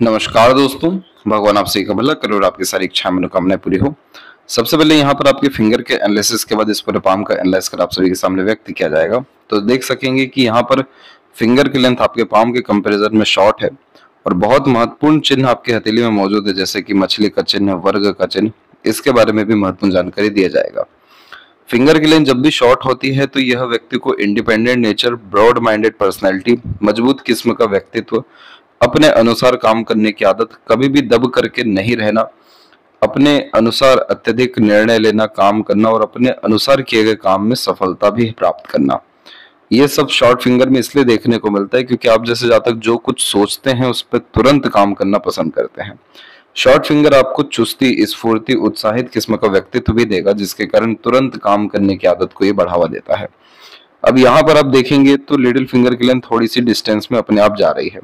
नमस्कार दोस्तों। भगवान आपसे का भला करे और आपकी सारी इच्छाएं मनोकामनाएं पूरी हो। सबसे पहले यहाँ पर आपके फिंगर के एनालिसिस के बाद इस पूरे पाम का एनालाइज कर आप सभी के सामने व्यक्त किया जाएगा। तो देख सकेंगे कि यहाँ पर फिंगर की लेंथ आपके पाम के कंपैरिजन में शॉर्ट है और बहुत महत्वपूर्ण चिन्ह आपके हथेली में मौजूद है, जैसे कि मछली का चिन्ह, वर्ग का चिन्ह। इसके बारे में भी महत्वपूर्ण जानकारी दिया जाएगा। फिंगर की लेंथ जब भी शॉर्ट होती है तो यह व्यक्ति को independent nature, broad minded personality, मजबूत किस्म का व्यक्तित्व, अपने अनुसार काम करने की आदत, कभी भी दब करके नहीं रहना, अपने अनुसार अत्यधिक निर्णय लेना, काम करना और अपने अनुसार किए गए काम में सफलता भी प्राप्त करना। ये सब शॉर्ट फिंगर में इसलिए देखने को मिलता है क्योंकि आप जैसे जातक जो कुछ सोचते हैं उस पर तुरंत काम करना पसंद करते हैं। शॉर्ट फिंगर आपको चुस्ती, स्फूर्ति, उत्साहित किस्म का व्यक्तित्व भी देगा, जिसके कारण तुरंत काम करने की आदत को ये बढ़ावा देता है। अब यहाँ पर आप देखेंगे तो लिटिल फिंगर की लेंथ थोड़ी सी डिस्टेंस में अपने आप जा रही है,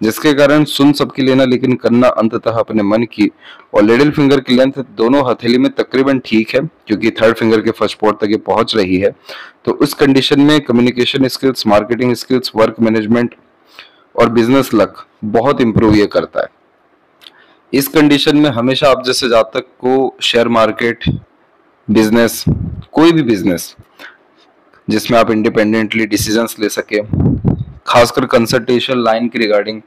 जिसके कारण सुन सबकी लेना लेकिन करना अंततः अपने मन की। और लिटिल फिंगर की लेंथ दोनों हथेली में तकरीबन ठीक है क्योंकि थर्ड फिंगर के फर्स्ट पोर्ट तक ये पहुंच रही है। तो उस कंडीशन में communication skills, marketing skills, work management और बिजनेस लक बहुत इंप्रूव ये करता है। इस कंडीशन में हमेशा आप जैसे जातक को शेयर मार्केट, बिजनेस, कोई भी बिजनेस जिसमें आप इंडिपेंडेंटली डिसीजंस ले सके, खासकर कंसल्टेशन लाइन के रिगार्डिंग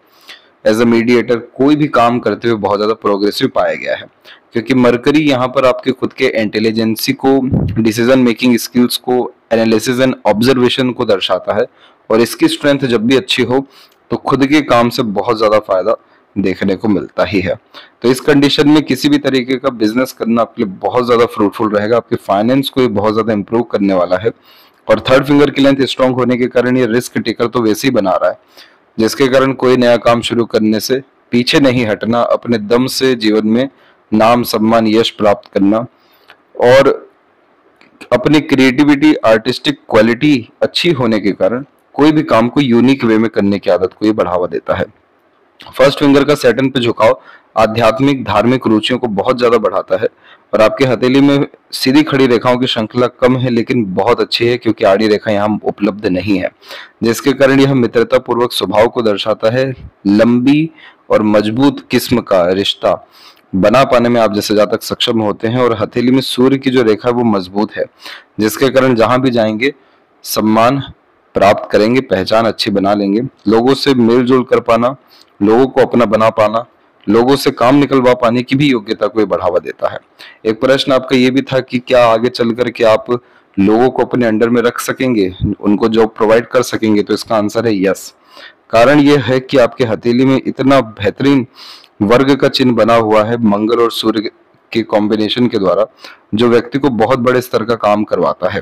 एज अ मीडिएटर, कोई भी काम करते हुए बहुत ज्यादा प्रोग्रेसिव पाया गया है क्योंकि मरकरी यहाँ पर आपके खुद के इंटेलिजेंसी को, डिसीजन मेकिंग स्किल्स को, एनालिसिस एंड ऑब्जर्वेशन को दर्शाता है। और इसकी स्ट्रेंथ जब भी अच्छी हो तो खुद के काम से बहुत ज्यादा फायदा देखने को मिलता ही है। तो इस कंडीशन में किसी भी तरीके का बिजनेस करना आपके लिए बहुत ज्यादा फ्रूटफुल रहेगा, आपके फाइनेंस को बहुत ज्यादा इंप्रूव करने वाला है। और थर्ड फिंगर की लेंथ स्ट्रांग होने के कारण ये रिस्क टेकर तो वैसे ही बना रहा है, जिसके कारण कोई नया काम शुरू करने से पीछे नहीं हटना, अपने दम से जीवन में नाम, सम्मान, यश प्राप्त करना और अपनी क्रिएटिविटी, आर्टिस्टिक क्वालिटी अच्छी होने के कारण कोई भी काम को यूनिक वे में करने की आदत को ये बढ़ावा देता है। फर्स्ट फिंगर का सैटर्न पे झुकाव आध्यात्मिक, धार्मिक रुचियों को बहुत ज्यादा बढ़ाता है। और आपके हथेली में सीधी खड़ी रेखाओं की श्रृंखला कम है लेकिन बहुत अच्छी है क्योंकि आड़ी रेखा यहाँ उपलब्ध नहीं है, जिसके कारण यह मित्रता पूर्वक स्वभाव को दर्शाता है। लंबी और मजबूत किस्म का रिश्ता बना पाने में आप जैसे जातक सक्षम होते हैं। और हथेली में सूर्य की जो रेखा है वो मजबूत है, जिसके कारण जहां भी जाएंगे सम्मान प्राप्त करेंगे, पहचान अच्छी बना लेंगे, लोगों से मेलजोल कर पाना, लोगों को अपना बना पाना, लोगों से काम निकलवा पाने की भी योग्यता को बढ़ावा देता है। एक प्रश्न आपका ये भी था कि क्या आगे चलकर के आप लोगों को अपने अंडर में रख सकेंगे, उनको जॉब प्रोवाइड कर सकेंगे, तो इसका आंसर है यस। कारण यह है कि आपके हथेली में इतना बेहतरीन वर्ग का चिन्ह बना हुआ है मंगल और सूर्य के कॉम्बिनेशन के द्वारा, जो व्यक्ति को बहुत बड़े स्तर का काम करवाता है।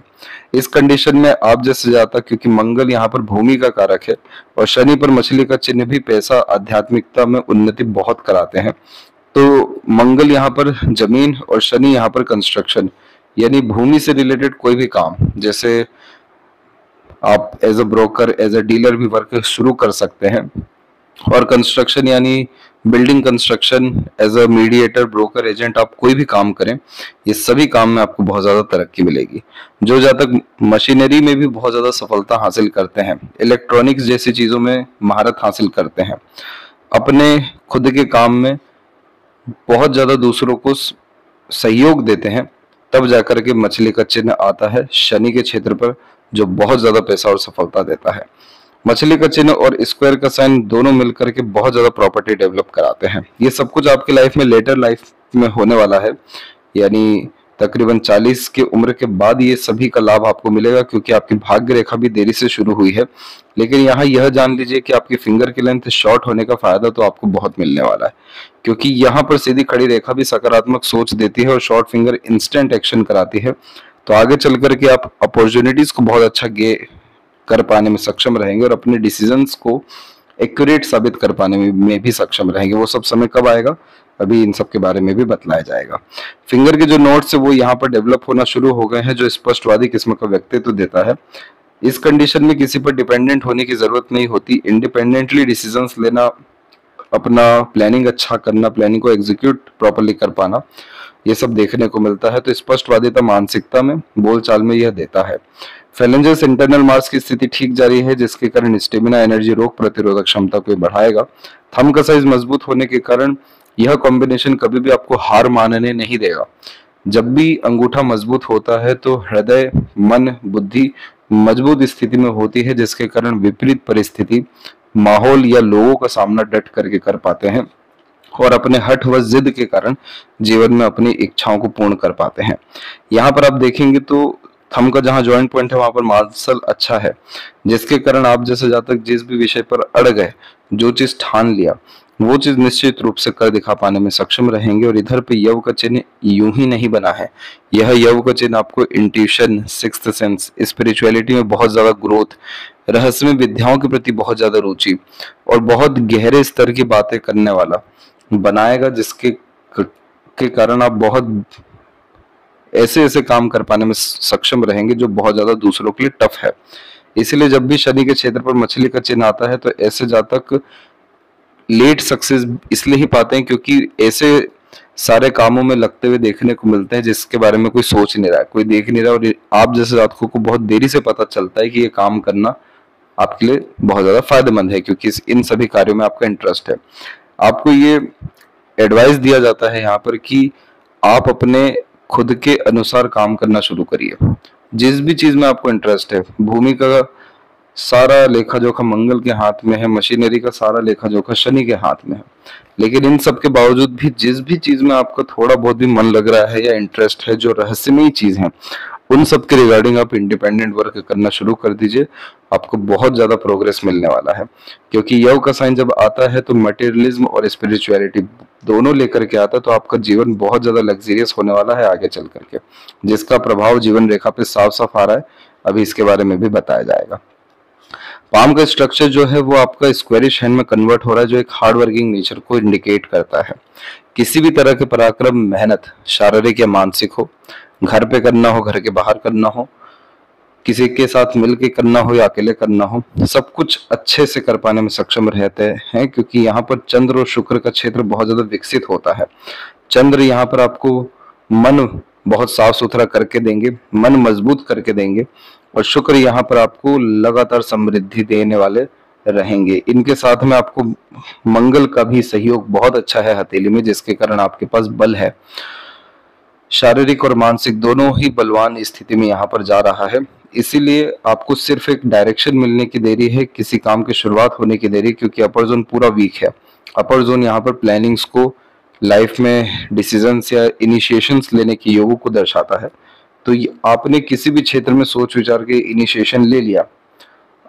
इस कंडीशन में आप जैसे जाता, क्योंकि मंगल यहाँ पर भूमि का कारक है और शनि पर मछली का चिन्ह भी पैसा, आध्यात्मिकता में उन्नति बहुत कराते हैं। तो मंगल यहाँ पर जमीन और शनि यहाँ पर कंस्ट्रक्शन, यानी भूमि से रिलेटेड कोई भी काम, जैसे आप as a broker, as a dealer भी वर्क शुरू कर सकते हैं। और कंस्ट्रक्शन यानी building construction, as a mediator, broker, agent, आप कोई भी काम करें, ये सभी काम में आपको बहुत ज्यादा तरक्की मिलेगी। जो जातक मशीनरी में भी बहुत ज्यादा सफलता हासिल करते हैं, इलेक्ट्रॉनिक्स जैसी चीजों में महारत हासिल करते हैं, अपने खुद के काम में बहुत ज्यादा दूसरों को सहयोग देते हैं, तब जाकर के मछली का चिन्ह आता है शनि के क्षेत्र पर, जो बहुत ज्यादा पैसा और सफलता देता है। मछली का चिन्ह और स्क्वायर का साइन दोनों मिलकर के बहुत ज्यादा प्रॉपर्टी डेवलप कराते हैं। ये सब कुछ आपकी लाइफ में लेटर लाइफ में होने वाला है, यानी तकरीबन 40 की उम्र के बाद ये सभी का लाभ आपको मिलेगा, क्योंकि आपकी भाग्य रेखा भी देरी से शुरू हुई है। लेकिन यहाँ यह जान लीजिए कि आपकी फिंगर की लेंथ शॉर्ट होने का फायदा तो आपको बहुत मिलने वाला है, क्योंकि यहाँ पर सीधी खड़ी रेखा भी सकारात्मक सोच देती है और शॉर्ट फिंगर इंस्टेंट एक्शन कराती है। तो आगे चल करके आप अपॉर्चुनिटीज को बहुत अच्छा कर पाने में सक्षम रहेंगे और अपने डिसीजंस को एक्यूरेट साबित कर पाने में भी सक्षम रहेंगे। वो सब समय कब आएगा, अभी इन सब के बारे में भी बतलाया जाएगा। फिंगर के जो नोट्स है वो यहाँ पर डेवलप होना शुरू हो गए हैं, जो स्पष्टवादी किस्म का व्यक्तित्व देता है। इस कंडीशन में किसी पर डिपेंडेंट होने की जरूरत नहीं होती, इंडिपेंडेंटली डिसीजंस लेना, अपना प्लानिंग अच्छा करना, प्लानिंग को एग्जीक्यूट प्रॉपरली कर पाना, ये सब देखने को मिलता है। तो स्पष्टवादिता मानसिकता में, बोलचाल में यह देता है। फेलेंजस इंटरनल मार्स की स्थिति ठीक जारी है, जिसके कारण स्टेमिना, एनर्जी, रोग प्रतिरोधक क्षमता को बढ़ाएगा। थंब का साइज मजबूत होने के कारण यह कॉम्बिनेशन कभी भी आपको हार मानने नहीं देगा। जब भी अंगूठा मजबूत होता है तो हृदय, मन, बुद्धि मजबूत स्थिति में होती है, जिसके कारण विपरीत परिस्थिति, माहौल या लोगों का सामना डट करके कर पाते हैं और अपने हठ व जिद के कारण जीवन में अपनी इच्छाओं को पूर्ण कर पाते हैं। यहाँ पर आप देखेंगे तो थंब का जहाँ जॉइंट पॉइंट है वहां पर मसल अच्छा है, जिसके कारण आप जैसे जातक जिस भी विषय पर अड़ गए, जो चीज ठान लिया, वो चीज निश्चित रूप से कर दिखा पाने में सक्षम रहेंगे। और इधर पे यव का चिन्ह यूं ही नहीं बना है, यह यव का चिन्ह आपको इंट्यूशन, सिक्स्थ सेंस, स्पिरिचुअलिटी में बहुत ज्यादा ग्रोथ, रहस्यमय विद्याओं के प्रति बहुत ज्यादा रुचि और बहुत गहरे स्तर की बातें करने वाला बनाएगा, जिसके के कारण आप बहुत ऐसे ऐसे काम कर पाने में सक्षम रहेंगे जो बहुत ज्यादा दूसरों के लिए टफ है। इसीलिए जब भी शनि के क्षेत्र पर मछली का चिन्ह आता है तो ऐसे जातक लेट सक्सेस इसलिए ही पाते हैं क्योंकि ऐसे सारे कामों में लगते हुए देखने को मिलते हैं जिसके बारे में कोई सोच नहीं रहा है, कोई देख नहीं रहा, और आप जैसे जातकों को बहुत देरी से पता चलता है कि ये काम करना आपके लिए बहुत ज्यादा फायदेमंद है क्योंकि इन सभी कार्यों में आपका इंटरेस्ट है। आपको ये एडवाइस दिया जाता है यहाँ पर कि आप अपने खुद के अनुसार काम करना शुरू करिए। जिस भी चीज में आपको इंटरेस्ट है, भूमि का सारा लेखा जोखा मंगल के हाथ में है, मशीनरी का सारा लेखा जोखा शनि के हाथ में है, लेकिन इन सब के बावजूद भी जिस भी चीज में आपका थोड़ा बहुत भी मन लग रहा है या इंटरेस्ट है, जो रहस्यमयी चीज है, उन सब के रिगार्डिंग आप इंडिपेंडेंट वर्क करना शुरू कर दीजिए। आपको बहुत ज्यादा प्रोग्रेस मिलने वाला है क्योंकि यव का साइन जब आता है तो मटेरियलिज्म और स्पिरिचुअलिटी दोनों लेकर के आता है, तो आपका जीवन बहुत ज्यादा लग्जरियस होने वाला है आगे चल करके, जिसका प्रभाव जीवन रेखा पे साफ साफ आ रहा है। अभी इसके बारे में भी बताया जाएगा। पाम का स्ट्रक्चर जो है वो आपका स्क्वेरिश हैंड में कन्वर्ट हो रहा है, जो एक हार्ड वर्किंग नेचर को इंडिकेट करता है। किसी भी तरह के पराक्रम, मेहनत, शारीरिक या मानसिक हो, घर पे करना हो, घर के बाहर करना हो, किसी के साथ मिलके करना हो या अकेले करना हो, सब कुछ अच्छे से कर पाने में सक्षम रहते हैं क्योंकि यहाँ पर चंद्र और शुक्र का क्षेत्र बहुत ज्यादा विकसित होता है। चंद्र यहाँ पर आपको मन बहुत साफ सुथरा करके देंगे, मन मजबूत करके देंगे, और शुक्र यहाँ पर आपको लगातार समृद्धि देने वाले रहेंगे। इनके साथ में आपको मंगल का भी सहयोग बहुत अच्छा है हथेली में, जिसके कारण आपके पास बल है। शारीरिक और मानसिक दोनों ही बलवान स्थिति में यहाँ पर जा रहा है, इसीलिए आपको सिर्फ एक डायरेक्शन मिलने की देरी है, किसी काम की शुरुआत होने की देरी, क्योंकि अपर जोन पूरा वीक है। अपर जोन यहाँ पर प्लानिंग्स को, लाइफ में डिसीजंस या इनिशिएशंस लेने के योगों को दर्शाता है। तो आपने किसी भी क्षेत्र में सोच विचार के इनिशिएशन ले लिया,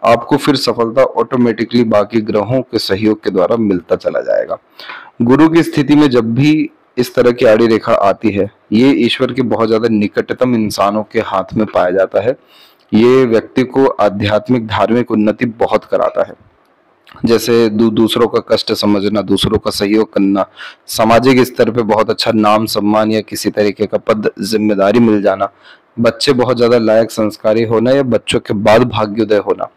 आपको फिर सफलता ऑटोमेटिकली बाकी ग्रहों के सहयोग के द्वारा मिलता चला जाएगा। गुरु की स्थिति में जब भी इस तरह की आड़ी रेखा आती है, ये ईश्वर के बहुत ज्यादा निकटतम इंसानों के हाथ में पाया जाता है। ये व्यक्ति को आध्यात्मिक धार्मिक उन्नति बहुत कराता है, जैसे दूसरों का कष्ट समझना, दूसरों का सहयोग करना, सामाजिक स्तर पे बहुत अच्छा नाम सम्मान या किसी तरीके का पद जिम्मेदारी मिल जाना, बच्चे बहुत ज्यादा लायक संस्कारी होना या बच्चों के बाद भाग्योदय होना।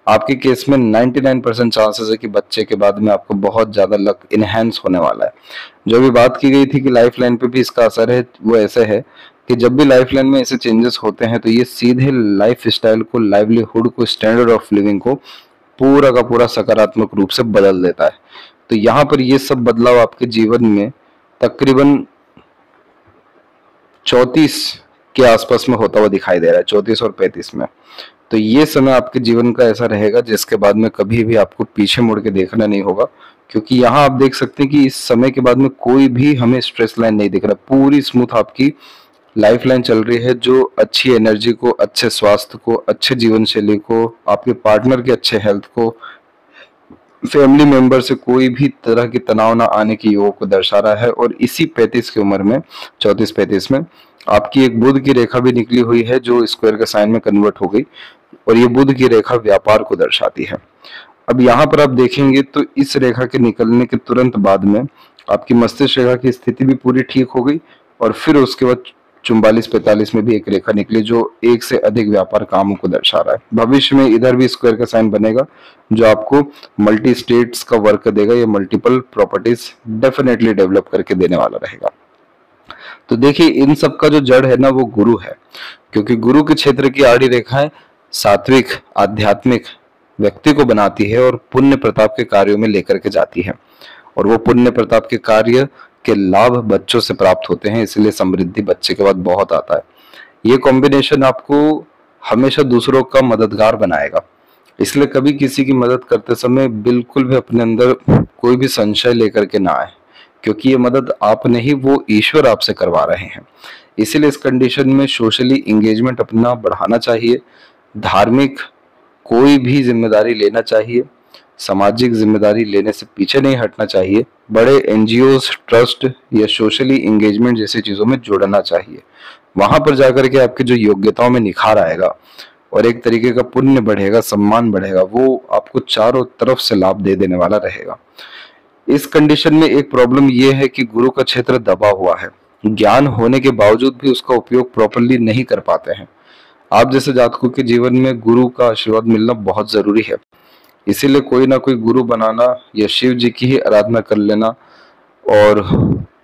आपके केस में 99% चांसेस है कि बच्चे के बाद में आपको बहुत ज्यादा लक इनहेंस होने वाला है। जो भी बात की गई थी कि लाइफ लाइन पे भी इसका असर है, वो ऐसे है कि जब भी लाइफ लाइन में ऐसे चेंजेस होते हैं तो ये सीधे लाइफ स्टाइल को, लाइवलीहुड को, स्टैंडर्ड ऑफ लिविंग को पूरा का पूरा सकारात्मक रूप से बदल देता है। तो यहाँ पर ये सब बदलाव आपके जीवन में तकरीबन 34 के आसपास में होता हुआ दिखाई दे रहा है, 34 और 35 में। तो ये समय आपके जीवन का ऐसा रहेगा जिसके बाद में कभी भी आपको पीछे मुड़ के देखना नहीं होगा, क्योंकि यहाँ आप देख सकते हैं कि इस समय के बाद में कोई भी हमें स्ट्रेस लाइन नहीं दिख रहा, पूरी स्मूथ आपकी लाइफ लाइन चल रही है, जो अच्छी एनर्जी को, अच्छे स्वास्थ्य को, अच्छे जीवन शैली को, आपके पार्टनर के अच्छे हेल्थ को, फैमिली मेंबर से कोई भी तरह की तनाव ना आने की योग को दर्शा रहा है। और इसी 35 की उम्र में, 34-35 में आपकी एक बुध की रेखा भी निकली हुई है जो स्क्वायर के साइन में कन्वर्ट हो गई, और ये बुध की रेखा व्यापार को दर्शाती है। अब यहाँ पर आप देखेंगे तो इस रेखा के निकलने के तुरंत बाद में आपकी मस्तिष्क रेखा की स्थिति भी पूरी ठीक हो गई, और फिर उसके बाद 44-45 में भी एक रेखा निकली जो एक से अधिक व्यापार कामों को दर्शा रहा है। भविष्य में इधर भी स्क्वायर का साइन बनेगा जो आपको मल्टी स्टेट्स का वर्क देगा, या मल्टीपल प्रॉपर्टीज डेफिनेटली डेवलप करके देने वाला रहेगा। तो देखिए इन सब का जो जड़ है ना वो गुरु है, क्योंकि गुरु के क्षेत्र की आड़ी रेखाएं सात्विक आध्यात्मिक व्यक्ति को बनाती है और पुण्य प्रताप के कार्यों में लेकर के जाती है, और वो पुण्य प्रताप के कार्य के लाभ बच्चों से प्राप्त होते हैं, इसलिए समृद्धि बच्चे के बाद बहुत आता है। ये कॉम्बिनेशन आपको हमेशा दूसरों का मददगार बनाएगा, इसलिए कभी किसी की मदद करते समय बिल्कुल भी अपने अंदर कोई भी संशय लेकर के ना आए, क्योंकि ये मदद आप नहीं, वो ईश्वर आपसे करवा रहे हैं। इसीलिए इस कंडीशन में सोशली एंगेजमेंट अपना बढ़ाना चाहिए, धार्मिक कोई भी जिम्मेदारी लेना चाहिए, सामाजिक जिम्मेदारी लेने से पीछे नहीं हटना चाहिए, बड़े एनजीओज, ट्रस्ट या सोशली एंगेजमेंट जैसी चीजों में जुड़ना चाहिए। वहां पर जाकर के आपकी जो योग्यताओं में निखार आएगा और एक तरीके का पुण्य बढ़ेगा, सम्मान बढ़ेगा, वो आपको चारों तरफ से लाभ दे देने वाला रहेगा। इस कंडीशन में एक प्रॉब्लम ये है कि गुरु का क्षेत्र दबा हुआ है, ज्ञान होने के बावजूद भी उसका उपयोग प्रॉपरली नहीं कर पाते हैं। आप जैसे जातकों के जीवन में गुरु का आशीर्वाद मिलना बहुत जरूरी है, इसीलिए कोई ना कोई गुरु बनाना या शिव जी की ही आराधना कर लेना और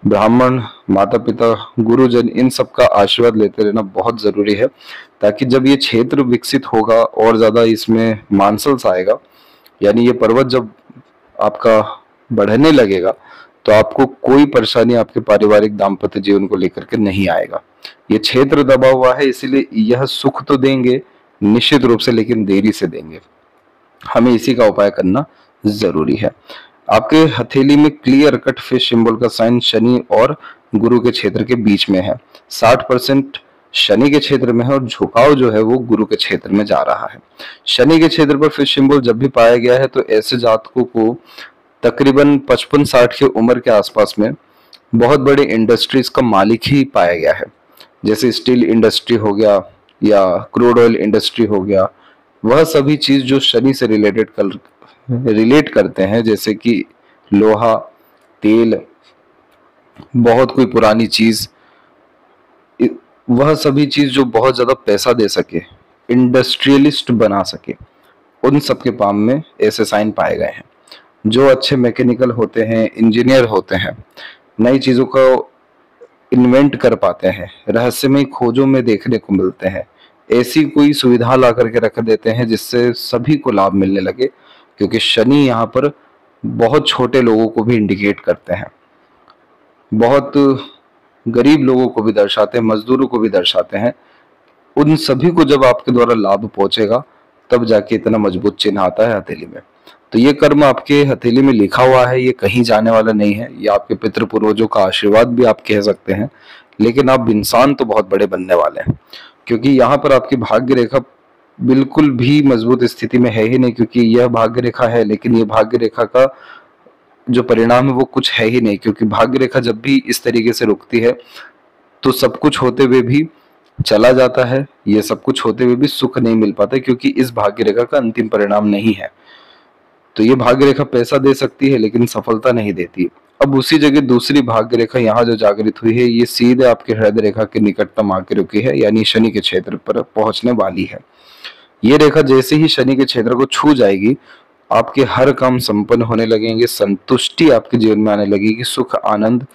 ब्राह्मण, माता पिता, गुरुजन, इन सब का आशीर्वाद लेते रहना बहुत जरूरी है, ताकि जब ये क्षेत्र विकसित होगा और ज्यादा इसमें मानसल्स आएगा, यानी ये पर्वत जब आपका बढ़ने लगेगा, तो आपको कोई परेशानी आपके पारिवारिक दाम्पत्य जीवन को लेकर के नहीं आएगा। ये क्षेत्र दबा हुआ है, इसीलिए यह सुख तो देंगे निश्चित रूप से, लेकिन देरी से देंगे। हमें इसी का उपाय करना जरूरी है। आपके हथेली में क्लियर कट फिश सिंबल का साइन शनि और गुरु के क्षेत्र के बीच में है। 60% शनि के क्षेत्र में है और झुकाव जो है वो गुरु के क्षेत्र में जा रहा है। शनि के क्षेत्र पर फिश सिंबल जब भी पाया गया है तो ऐसे जातकों को तकरीबन 55-60 की उम्र के आसपास में बहुत बड़ी इंडस्ट्रीज का मालिक ही पाया गया है, जैसे स्टील इंडस्ट्री हो गया या क्रूड ऑयल इंडस्ट्री हो गया। वह सभी चीज जो शनि से रिलेट करते हैं, जैसे कि लोहा, तेल, बहुत कोई पुरानी चीज, वह सभी चीज जो बहुत ज्यादा पैसा दे सके, इंडस्ट्रियलिस्ट बना सके, उन सब के पाम में ऐसे साइन पाए गए हैं। जो अच्छे मैकेनिकल होते हैं, इंजीनियर होते हैं, नई चीजों को इन्वेंट कर पाते हैं, रहस्यमय खोजों में देखने को मिलते हैं, ऐसी कोई सुविधा ला करके रख देते हैं जिससे सभी को लाभ मिलने लगे, क्योंकि शनि यहाँ पर बहुत छोटे लोगों को भी इंडिकेट करते हैं, बहुत गरीब लोगों को भी दर्शाते हैं, मजदूरों को भी दर्शाते हैं। उन सभी को जब आपके द्वारा लाभ पहुंचेगा तब जाके इतना मजबूत चिन्ह आता है हथेली में। तो ये कर्म आपके हथेली में लिखा हुआ है, ये कहीं जाने वाला नहीं है, ये आपके पितृ पूर्वजों का आशीर्वाद भी आप कह सकते हैं। लेकिन आप इंसान तो बहुत बड़े बनने वाले हैं, क्योंकि यहाँ पर आपकी भाग्य रेखा बिल्कुल भी मजबूत स्थिति में है ही नहीं, क्योंकि यह भाग्य रेखा है लेकिन यह भाग्य रेखा का जो परिणाम है वो कुछ है ही नहीं। क्योंकि भाग्य रेखा जब भी इस तरीके से रुकती है तो सब कुछ होते हुए भी चला जाता है, ये सब कुछ होते हुए भी सुख नहीं मिल पाता, क्योंकि इस भाग्य रेखा का अंतिम परिणाम नहीं है। तो ये भाग्य रेखा पैसा दे सकती है लेकिन सफलता नहीं देती। अब उसी जगह दूसरी भाग्य रेखा यहाँ जो जागृत हुई है, ये सीधे आपके हृदय रेखा के निकटतम आके रुकी है, यानी शनि के क्षेत्र पर पहुंचने वाली है। ये रेखा जैसे ही शनि के क्षेत्र को छू जाएगी, आपके हर काम संपन्न होने लगेंगे, संतुष्टि आपके जीवन में आने लगेगी, सुख, आनंद,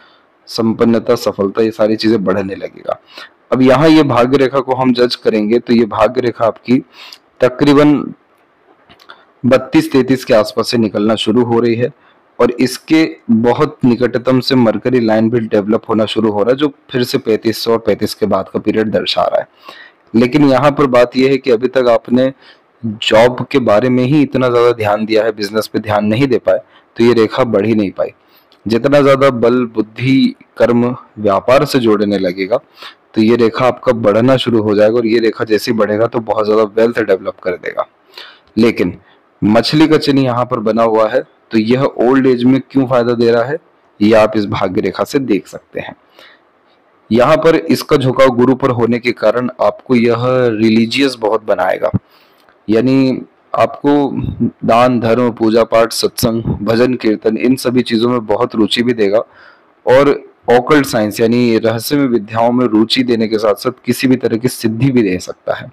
संपन्नता, सफलता, ये सारी चीजें बढ़ने लगेगा। अब यहाँ ये भाग्य रेखा को हम जज करेंगे तो ये भाग्य रेखा आपकी तकरीबन 32-33 के आसपास से निकलना शुरू हो रही है, और इसके बहुत निकटतम से मरकरी लाइन भी डेवलप होना शुरू हो रहा है, जो फिर से 3500 और 35 के बाद का पीरियड दर्शा रहा है। लेकिन यहाँ पर बात यह है कि अभी तक आपने जॉब के बारे में ही इतना ज्यादा ध्यान दिया है, बिजनेस पे ध्यान नहीं दे पाए, तो ये रेखा बढ़ ही नहीं पाई। जितना ज्यादा बल, बुद्धि, कर्म, व्यापार से जोड़ने लगेगा तो ये रेखा आपका बढ़ना शुरू हो जाएगा, और ये रेखा जैसे बढ़ेगा तो बहुत ज्यादा वेल्थ डेवलप कर देगा। लेकिन मछली का चिन्ह यहाँ पर बना हुआ है, तो यह ओल्ड एज में क्यों फायदा दे रहा है, ये आप इस भाग्य रेखा से देख सकते हैं। यहाँ पर इसका झुकाव गुरु पर होने के कारण आपको यह रिलीजियस बहुत बनाएगा, यानी आपको दान, धर्म, पूजा पाठ, सत्संग, भजन, कीर्तन, इन सभी चीजों में बहुत रुचि भी देगा, और ऑकल्ट साइंस यानी रहस्यमय विद्याओं में रुचि देने के साथ साथ किसी भी तरह की सिद्धि भी दे सकता है।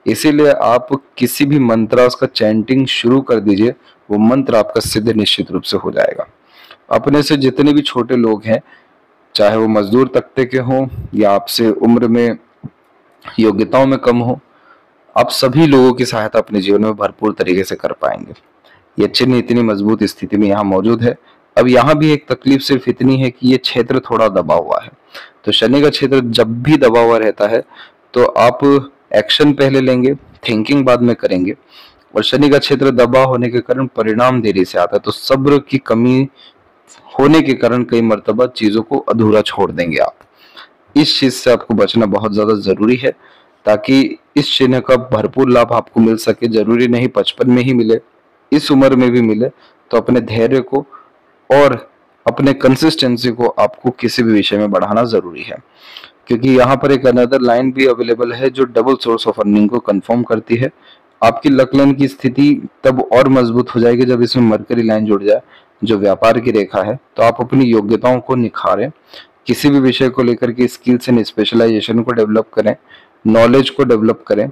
इसीलिए आप किसी भी मंत्र का चैंटिंग शुरू कर दीजिए, वो मंत्र आपका सिद्ध निश्चित रूप से हो जाएगा। अपने से जितने भी छोटे लोग हैं, चाहे वो मजदूर तख्ते के हों या आपसे उम्र में, योग्यताओं में कम हो, आप सभी लोगों की सहायता अपने जीवन में भरपूर तरीके से कर पाएंगे। ये चिन्ह इतनी मजबूत स्थिति में यहाँ मौजूद है। अब यहाँ भी एक तकलीफ सिर्फ इतनी है कि ये क्षेत्र थोड़ा दबा हुआ है। तो शनि का क्षेत्र जब भी दबा हुआ रहता है तो आप एक्शन पहले लेंगे, थिंकिंग बाद में करेंगे, और शनि का क्षेत्र दबा होने के कारण परिणाम देरी से आता है। तो सब्र की कमी होने के कारण कई मर्तबा चीजों को अधूरा छोड़ देंगे आप। इस चीज से आपको बचना बहुत ज्यादा जरूरी है ताकि इस चिन्ह का भरपूर लाभ आपको मिल सके। जरूरी नहीं 55 में ही मिले, इस उम्र में भी मिले। तो अपने धैर्य को और अपने कंसिस्टेंसी को आपको किसी भी विषय में बढ़ाना जरूरी है, क्योंकि यहाँ पर एक अनदर लाइन भी अवेलेबल है जो डबल सोर्स ऑफ अर्निंग को कंफर्म करती है। आपकी लक लाइन की स्थिति तब और मजबूत हो जाएगी जब इसमें मरकरी लाइन जुड़ जाए जो व्यापार की रेखा है। तो आप अपनी योग्यताओं को निखारें, किसी भी विषय को लेकर के स्किल्स एंड स्पेशलाइजेशन को डेवलप करें, नॉलेज को डेवलप करें।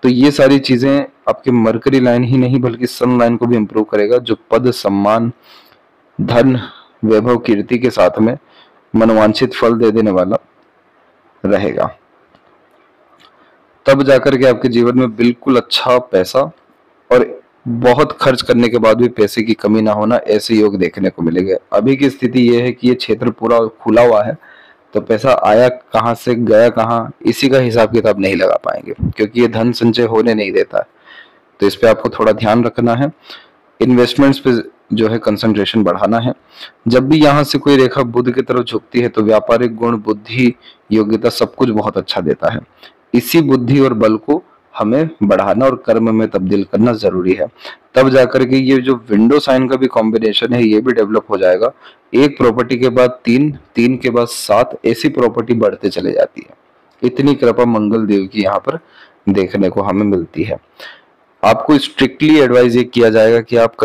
तो ये सारी चीजें आपके मरकरी लाइन ही नहीं बल्कि सन लाइन को भी इम्प्रूव करेगा, जो पद, सम्मान, धन, वैभव, कीर्ति के साथ में मनोवांछित फल दे देने वाला रहेगा। तब जाकर के आपके जीवन में बिल्कुल अच्छा पैसा और बहुत खर्च करने के बाद भी पैसे की कमी ना होना, ऐसे योग देखने को मिलेगा। अभी की स्थिति ये है कि ये क्षेत्र पूरा खुला हुआ है, तो पैसा आया कहाँ से गया कहाँ, इसी का हिसाब किताब नहीं लगा पाएंगे, क्योंकि ये धन संचय होने नहीं देता है। तो इस पे आपको थोड़ा ध्यान रखना है। इन्वेस्टमेंट्स पे जो है कंसंट्रेशन बढ़ाना है। जब भी यहाँ से कोई रेखा बुध की तरफ झुकती है तो व्यापारिक गुण, बुद्धि, योग्यता सब कुछ बहुत अच्छा देता है। इसी बुद्धि और बल को हमें बढ़ाना और कर्म में तब्दील करना जरूरी है। तब जाकर के ये जो विंडो साइन का भी कॉम्बिनेशन है ये भी डेवलप हो जाएगा। एक प्रॉपर्टी के बाद 3, 3 के बाद 7, ऐसी प्रॉपर्टी बढ़ते चले जाती है। इतनी कृपा मंगल देव की यहाँ पर देखने को हमें मिलती है। आपको स्ट्रिक्टली एडवाइज ये किया जाएगा कि आप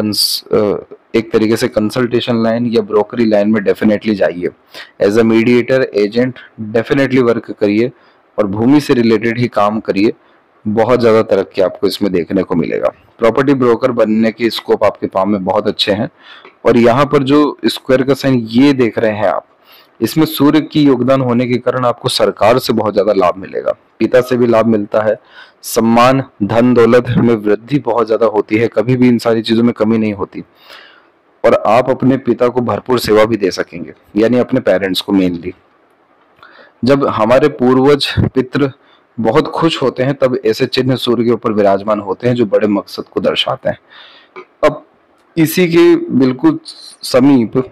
एक तरीके से कंसल्टेशन लाइन या ब्रोकरी लाइन में डेफिनेटली जाइए। As a mediator, agent definitely work करिए और भूमि से रिलेटेड ही काम करिए। बहुत ज्यादा तरक्की आपको इसमें देखने को मिलेगा। प्रॉपर्टी ब्रोकर बनने के स्कोप आपके पाम में बहुत अच्छे हैं। और यहाँ पर जो स्क्वायर का साइन ये देख रहे हैं आप, इसमें सूर्य की योगदान होने के कारण आपको सरकार से बहुत ज्यादा लाभ मिलेगा, पिता से भी लाभ मिलता है, सम्मान, धन दौलत में वृद्धि बहुत ज्यादा होती है, कभी भी इन सारी चीजों में कमी नहीं होती। और आप अपने पिता को भरपूर सेवा भी दे सकेंगे, यानी अपने पेरेंट्स को मेनली। जब हमारे पूर्वज पितृ बहुत खुश होते हैं तब ऐसे चिन्ह सूर्य के ऊपर विराजमान होते हैं जो बड़े मकसद को दर्शाते हैं। अब इसी के बिल्कुल समीप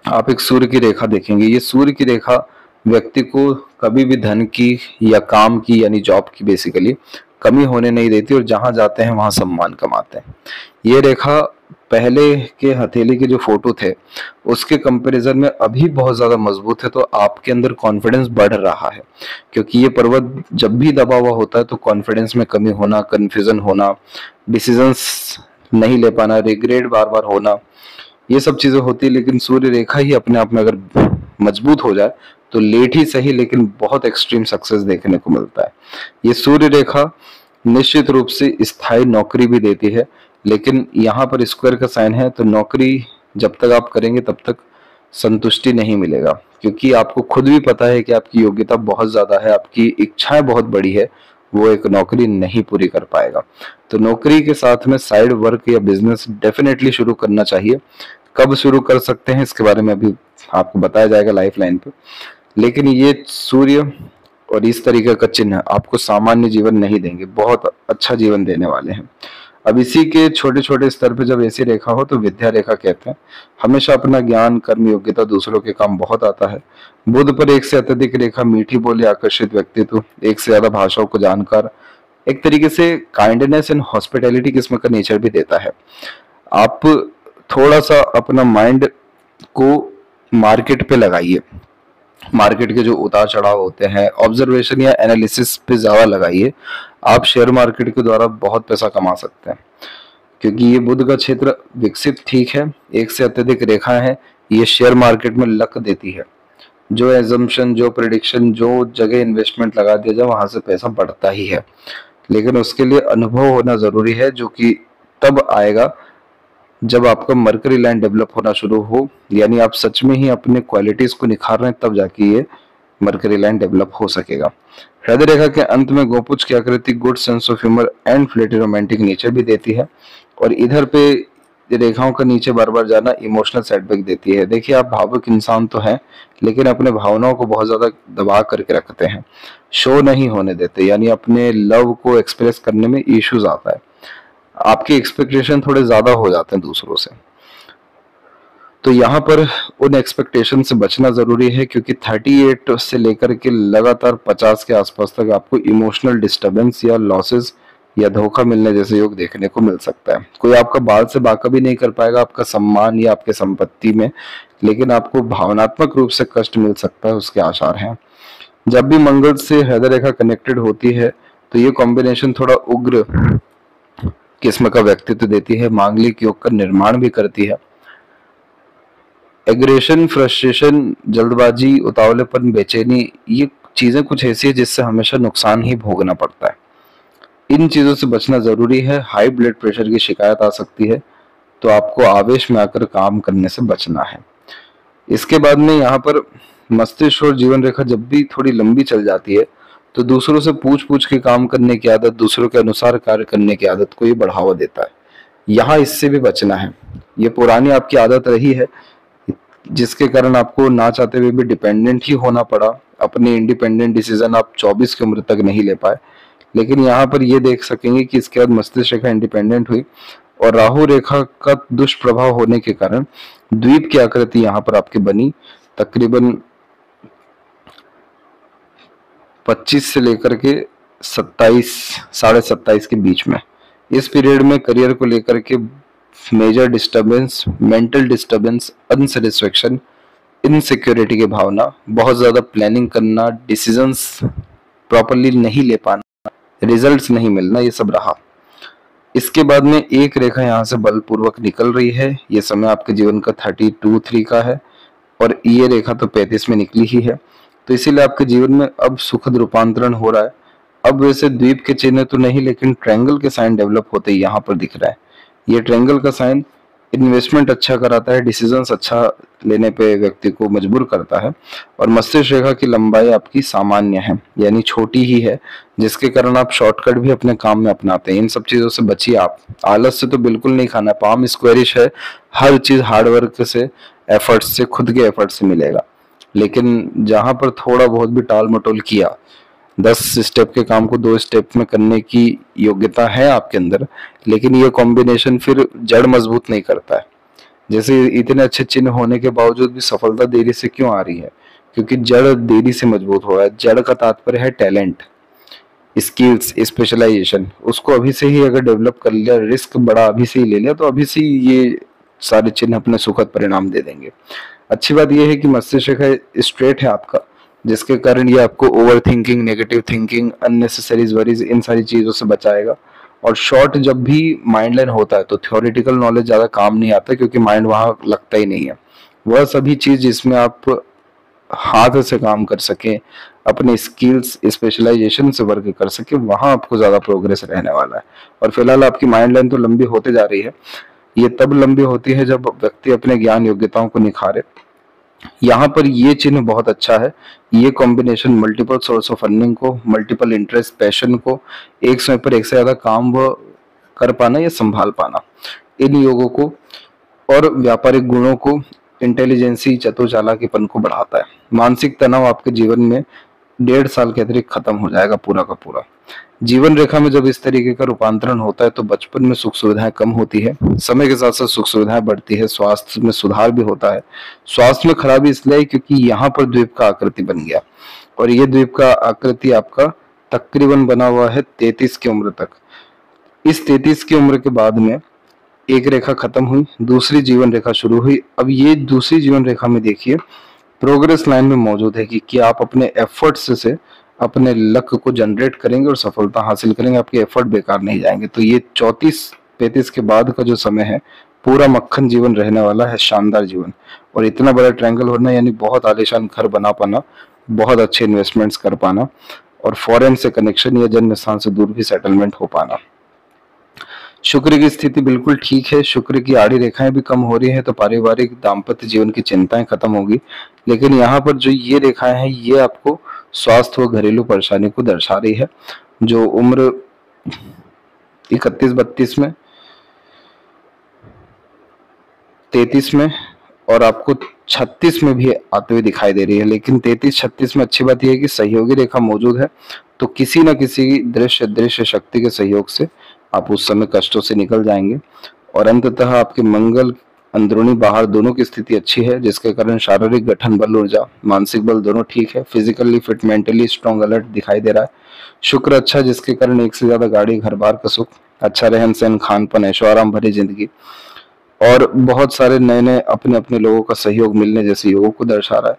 आप एक सूर्य की रेखा देखेंगे। ये सूर्य की रेखा व्यक्ति को कभी भी धन की या काम की यानी जॉब की बेसिकली कमी होने नहीं देती, और जहां जाते हैं वहां सम्मान कमाते हैं। ये रेखा पहले के हथेली के जो फोटो थे उसके कंपैरिजन में अभी बहुत ज्यादा मजबूत है। तो आपके अंदर कॉन्फिडेंस बढ़ रहा है, क्योंकि ये पर्वत जब भी दबा हुआ होता है तो कॉन्फिडेंस में कमी होना, कंफ्यूजन होना, डिसीजंस नहीं ले पाना, रिग्रेट बार बार होना, ये सब चीजें होती है। लेकिन सूर्य रेखा ही अपने आप में अगर मजबूत हो जाए तो लेट ही सही लेकिन बहुत एक्सट्रीम सक्सेस देखने को मिलता है। ये सूर्य रेखा निश्चित रूप से स्थायी नौकरी भी देती है, लेकिन यहाँ पर स्क्वायर का साइन है तो नौकरी जब तक आप करेंगे तब तक संतुष्टि नहीं मिलेगा, क्योंकि आपको खुद भी पता है कि आपकी योग्यता बहुत ज्यादा है, आपकी इच्छाएं बहुत बड़ी है, वो एक नौकरी नहीं पूरी कर पाएगा। तो नौकरी के साथ में साइड वर्क या बिजनेस डेफिनेटली शुरू करना चाहिए। कब शुरू कर सकते हैं इसके बारे में अभी आपको बताया जाएगा लाइफ लाइन पे। लेकिन ये सूर्य और इस तरीके का चिन्ह आपको सामान्य जीवन नहीं देंगे, बहुत अच्छा जीवन देने वाले हैं। अब इसी के छोटे छोटे स्तर पे जब ऐसी रेखा हो तो विद्या रेखा कहते हैं। हमेशा अपना ज्ञान, कर्म, योग्यता दूसरों के काम बहुत आता है। बुध पर एक से अत्यधिक रेखा मीठी बोली, आकर्षित व्यक्तित्व, एक से ज्यादा भाषाओं को जानकार, एक तरीके से काइंडनेस एंड हॉस्पिटैलिटी किस्म का नेचर भी देता है। आप थोड़ा सा अपना माइंड को मार्केट पे लगाइए, मार्केट के जो उतार चढ़ाव होते हैं ऑब्जर्वेशन या एनालिसिस पे ज्यादा लगाइए। आप शेयर मार्केट के द्वारा बहुत पैसा कमा सकते हैं, क्योंकि ये बुध का क्षेत्र विकसित ठीक है, एक से अत्यधिक रेखाएं हैं, ये शेयर मार्केट में लक देती है। जो एजम्पशन, जो प्रेडिक्शन, जो जगह इन्वेस्टमेंट लगा दिया जाए वहां से पैसा बढ़ता ही है, लेकिन उसके लिए अनुभव होना जरूरी है, जो कि तब आएगा जब आपका मरकरी लाइन डेवलप होना शुरू हो, यानी आप सच में ही अपने क्वालिटीज को निखार रहे हैं, तब जाके ये मरकरी लाइन डेवलप हो सकेगा। हृदय रेखा के अंत में गोपुज की आकृति good sense of humour and flirty romantic nature भी देती है, और इधर पे रेखाओं का नीचे बार बार जाना इमोशनल सेटबैक देती है। देखिए, आप भावुक इंसान तो हैं, लेकिन अपने भावनाओं को बहुत ज्यादा दबा करके रखते हैं, शो नहीं होने देते, यानी अपने लव को एक्सप्रेस करने में इश्यूज आता है। आपके एक्सपेक्टेशन थोड़े ज्यादा हो जाते हैं दूसरों से, तो यहाँ पर उन एक्सपेक्टेशन से बचना जरूरी है, क्योंकि 38 से लेकर के लगातार 50 के आसपास तक आपको इमोशनल डिस्टरबेंस या लॉसेस या धोखा मिलने जैसे योग देखने को मिल सकता है। कोई आपका बाल से बाका भी नहीं कर पाएगा आपका सम्मान या आपके संपत्ति में, लेकिन आपको भावनात्मक रूप से कष्ट मिल सकता है, उसके आसार हैं। जब भी मंगल से हृदय रेखा कनेक्टेड होती है तो ये कॉम्बिनेशन थोड़ा उग्र किस्म का व्यक्तित्व देती है, मांगलिक योग का निर्माण भी करती है। एग्रेशन, फ्रस्ट्रेशन, जल्दबाजी, उतावलेपन, बेचैनी, ये चीजें कुछ ऐसी है जिससे हमेशा नुकसान ही भोगना पड़ता है। इन चीजों से बचना जरूरी है। हाई ब्लड प्रेशर की शिकायत आ सकती है, तो आपको आवेश में आकर काम करने से बचना है। इसके बाद में यहाँ पर मस्तिष्क और जीवन रेखा जब भी थोड़ी लंबी चल जाती है तो दूसरों से पूछ पूछ के काम करने की आदत, दूसरों के अनुसार कार्य करने की आदत को ये बढ़ावा देता है। यहाँ इससे भी बचना है। ये पुरानी आपकी आदत रही है, जिसके कारण आपको ना चाहते हुए भी डिपेंडेंट ही होना पड़ा। अपने इंडिपेंडेंट डिसीजन आप 24 की उम्र तक नहीं ले पाए, लेकिन यहाँ पर ये देख सकेंगे कि इसके बाद मस्तिष्क रेखा इंडिपेंडेंट हुई, और राहु रेखा का दुष्प्रभाव होने के कारण द्वीप की आकृति यहाँ पर आपकी बनी। तकरीबन 25 से लेकर के 27, 27.5 के बीच में, इस पीरियड में करियर को लेकर के major disturbance, mental disturbance, unsatisfaction, insecurity की भावना, बहुत ज्यादा प्लानिंग करना, डिसीजंस प्रॉपरली नहीं ले पाना, रिजल्ट्स नहीं मिलना, ये सब रहा। इसके बाद में एक रेखा यहाँ से बलपूर्वक निकल रही है। ये समय आपके जीवन का 32-3 का है, और ये रेखा तो 35 में निकली ही है, तो इसीलिए आपके जीवन में अब सुखद रूपांतरण हो रहा है। अब वैसे द्वीप के चिन्ह तो नहीं, लेकिन ट्रायंगल के साइन डेवलप होते ही यहाँ पर दिख रहा है। ये ट्रायंगल का साइन इन्वेस्टमेंट अच्छा कराता है, डिसीजंस अच्छा लेने पे व्यक्ति को मजबूर करता है, और मस्तिष्क रेखा की लंबाई आपकी सामान्य है, यानी छोटी ही है, जिसके कारण आप शॉर्टकट भी अपने काम में अपनाते हैं। इन सब चीजों से बचिए आप। आलस से तो बिल्कुल नहीं खाना, पाम स्क्वेरिश है, हर चीज हार्डवर्क से, एफर्ट से, खुद के एफर्ट से मिलेगा। लेकिन जहां पर थोड़ा बहुत भी टाल मटोल किया, 10 स्टेप के काम को 2 स्टेप में करने की योग्यता है आपके अंदर, लेकिन ये कॉम्बिनेशन फिर जड़ मजबूत नहीं करता है। जैसे इतने अच्छे चिन्ह होने के बावजूद भी सफलता देरी से क्यों आ रही है? क्योंकि जड़ देरी से मजबूत हो रहा है। जड़ का तात्पर्य है टैलेंट, स्किल्स, स्पेशलाइजेशन। उसको अभी से ही अगर डेवलप कर लिया, रिस्क बड़ा अभी से ही ले लिया, तो अभी से ही ये सारे चिन्ह अपने सुखद परिणाम दे देंगे। अच्छी बात यह है कि मस्तिष्क है स्ट्रेट है आपका, जिसके कारण ये आपको over thinking, negative thinking, unnecessary worries, इन सारी चीजों से बचाएगा। और शॉर्ट जब भी माइंड लाइन होता है तो थ्योरेटिकल नॉलेज ज्यादा काम नहीं आता, क्योंकि माइंड वहां लगता ही नहीं है। वह सभी चीज जिसमें आप हाथ से काम कर सके, अपने स्किल्स, स्पेशलाइजेशन से वर्क कर सके, वहां आपको ज्यादा प्रोग्रेस रहने वाला है। और फिलहाल आपकी माइंड लाइन तो लंबी होते जा रही है। ये तब लंबी होती है जब व्यक्ति अपने ज्ञान योग्यताओं को निखारे। यहाँ पर ये चिन्ह बहुत अच्छा है। ये combination multiple source of earning को, मल्टीपल इंटरेस्ट, पैशन को, एक समय पर एक से ज्यादा काम वो कर पाना या संभाल पाना, इन योगों को और व्यापारिक गुणों को, इंटेलिजेंसी, चतुर-चालाकीपन को बढ़ाता है। मानसिक तनाव आपके जीवन में 1.5 साल के अतिरिक्त खत्म हो जाएगा पूरा का पूरा। जीवन रेखा में जब इस तरीके का रूपांतरण होता है तो बचपन में सुख सुविधाएं कम होती है, समय के साथ साथ सुख सुविधाएं बढ़ती है, स्वास्थ्य में सुधार भी होता है। स्वास्थ्य में खराबी इसलिए क्योंकि यहाँ पर द्वीप का आकृति बन गया, और ये द्वीप का आकृति आपका तकरीबन बना हुआ है 33 की उम्र तक। इस 33 की उम्र के बाद में एक रेखा खत्म हुई, दूसरी जीवन रेखा शुरू हुई। अब ये दूसरी जीवन रेखा में देखिए प्रोग्रेस लाइन में मौजूद है कि आप अपने एफर्ट्स से अपने लक्ष्य को जनरेट करेंगे और सफलता हासिल करेंगे, आपके एफर्ट बेकार नहीं जाएंगे। तो ये 34-35 के बाद का जो समय है पूरा मक्खन जीवन रहने वाला है, शानदार जीवन। और इतना बड़ा ट्रायंगल होना यानी बहुत आलीशान घर बना पाना, बहुत अच्छे इन्वेस्टमेंट्स कर पाना, और फॉरेन से कनेक्शन या जन्म स्थान से दूर भी सेटलमेंट हो पाना। शुक्र की स्थिति बिल्कुल ठीक है, शुक्र की आड़ी रेखाएं भी कम हो रही है, तो पारिवारिक दाम्पत्य जीवन की चिंताएं खत्म होगी। लेकिन यहाँ पर जो ये रेखाएं हैं ये आपको स्वास्थ्य व घरेलू परेशानी को दर्शा रही है। जो उम्र 31-32 में, 33 में और आपको 36 में भी आते हुए दिखाई दे रही है। लेकिन 33-36 में अच्छी बात यह है कि सहयोगी रेखा मौजूद है, तो किसी न किसी दृश्य शक्ति के सहयोग से आप उस समय कष्टों से निकल जाएंगे। और अंततः आपके मंगल अंदरूनी बाहर दोनों की स्थिति अच्छी है, जिसके कारण शारीरिक गठन बल, ऊर्जा, मानसिक बल दोनों ठीक है। Physically fit, mentally strong, alert दिखाई दे रहा है। शुक्र अच्छा, जिसके कारण एक से ज्यादा गाड़ी, घर बार का सुख, अच्छा रहन सहन, खान पान, ऐशो आराम भरी जिंदगी और बहुत सारे नए नए अपने अपने लोगों का सहयोग मिलने जैसे योगों को दर्शा रहा है।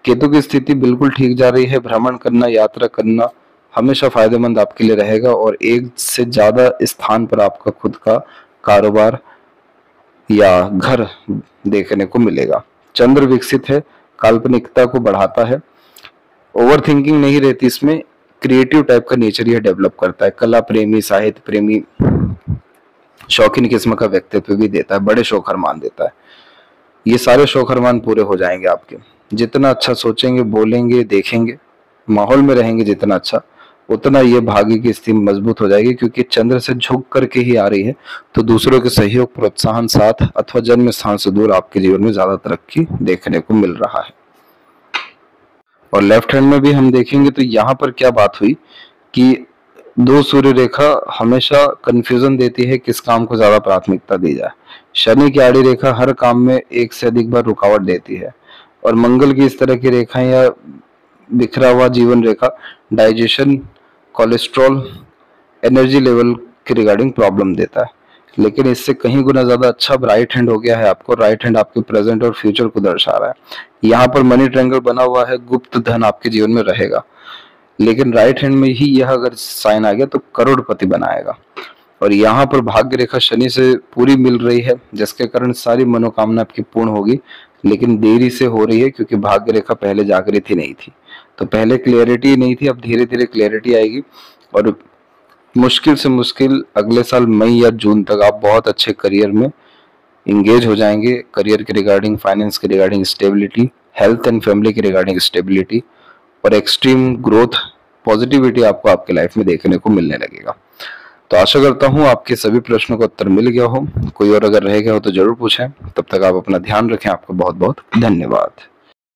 केतु की स्थिति बिल्कुल ठीक जा रही है। भ्रमण करना, यात्रा करना हमेशा फायदेमंद आपके लिए रहेगा और एक से ज्यादा स्थान पर आपका खुद का कारोबार या घर देखने को मिलेगा। चंद्र विकसित है, काल्पनिकता को बढ़ाता है, ओवर थिंकिंग नहीं रहती इसमें, क्रिएटिव टाइप का नेचर यह डेवलप करता है। कला प्रेमी, साहित्य प्रेमी, शौकीन किस्म का व्यक्तित्व भी देता है, बड़े शौक अरमान देता है। ये सारे शौक अरमान पूरे हो जाएंगे आपके। जितना अच्छा सोचेंगे, बोलेंगे, देखेंगे, माहौल में रहेंगे जितना अच्छा, उतना ये भाग्य की स्थिति मजबूत हो जाएगी, क्योंकि चंद्र से झुक करके ही आ रही है। तो दूसरों के सहयोग, प्रोत्साहन, साथ अथवा जन्म स्थान से दूर आपके जीवन में ज्यादा तरक्की देखने को मिल रहा है। और लेफ्ट हैंड में भी हम देखेंगे तो यहाँ पर क्या बात हुई कि 2 सूर्य रेखा हमेशा कंफ्यूजन देती है किस काम को ज्यादा प्राथमिकता दी जाए। शनि की आड़ी रेखा हर काम में एक से अधिक बार रुकावट देती है। और मंगल की इस तरह की रेखाएं या बिखरा हुआ जीवन रेखा डाइजेशन, कोलेस्ट्रॉल, एनर्जी लेवल के रिगार्डिंग प्रॉब्लम देता है। लेकिन इससे कहीं गुना ज्यादा अच्छा राइट हैंड हो गया है आपको। राइट हैंड आपके प्रेजेंट और फ्यूचर को दर्शा रहा है। यहाँ पर मनी ट्रायंगल बना हुआ है, गुप्त धन आपके जीवन में रहेगा। लेकिन राइट हैंड में ही यह अगर साइन आ गया तो करोड़पति बनाएगा। और यहाँ पर भाग्य रेखा शनि से पूरी मिल रही है, जिसके कारण सारी मनोकामना आपकी पूर्ण होगी। लेकिन देरी से हो रही है, क्योंकि भाग्य रेखा पहले जागृत ही नहीं थी। तो पहले क्लियरिटी नहीं थी, अब धीरे धीरे क्लियरिटी आएगी। और मुश्किल से मुश्किल अगले साल मई या जून तक आप बहुत अच्छे करियर में इंगेज हो जाएंगे। करियर के रिगार्डिंग, फाइनेंस के regarding stability, health and family के रिगार्डिंग स्टेबिलिटी और एक्सट्रीम ग्रोथ, पॉजिटिविटी आपको आपके लाइफ में देखने को मिलने लगेगा। तो आशा करता हूँ आपके सभी प्रश्नों का उत्तर मिल गया हो। कोई और अगर रह गया हो तो जरूर पूछें। तब तक आप अपना ध्यान रखें। आपका बहुत बहुत धन्यवाद।